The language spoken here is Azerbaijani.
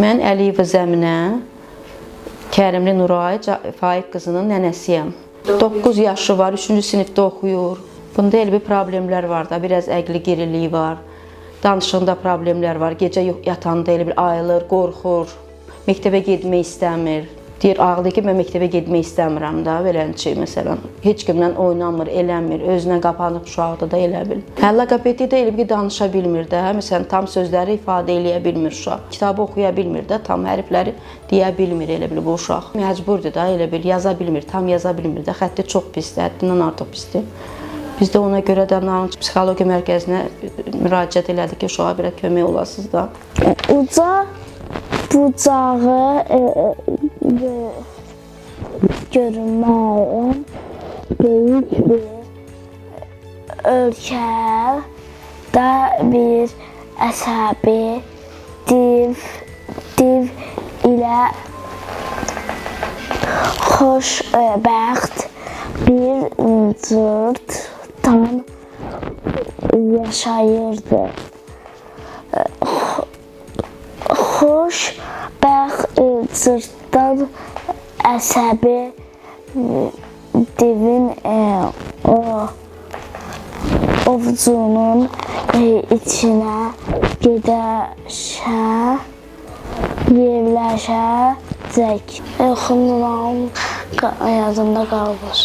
Mən Əliyeva Zəminə, Kərimli Nuray Faiq qızının nənəsiyəm. 9 yaşı var, 3-cü sinifdə oxuyur. Bunda elə bir problemlər var da, biraz əqli geriliyi var. Danışığında problemlər var, gecə yatanda elə bir ayılır, qorxur. Məktəbə getmək istəmir. Deyir, ağlayır ki, mən məktəbə getmək istəmirəm da, belənçi, məsələn. Heç kimlə oynamır, eləmir, özünə qapanıb uşaqda da elə bil. Laqopediya da elə bir ki, danışa bilmir də, məsələn, tam sözləri ifadə eləyə bilmir uşaq. Kitabı oxuya bilmir də, tam hərfləri deyə bilmir elə bil bu uşaq. Məcburdur da, elə bil, yaza bilmir, tam yaza bilmir də, xətti çox pisdir, həddindən artıq pisdir. Biz də ona görə də psixologiya mərkəzinə müraciət elədik ki, uşağa bir kömək olasınız da. Uca bucağı görünməyən böyük bir ölkədə bir əsəbi div ilə xoşbəxt bir cırtdan yaşayırdı. Xoşbəxt cırtdan əsəbi divin ovucunun içinə yerləşəcək. Yaxınlığım yadımda qalır.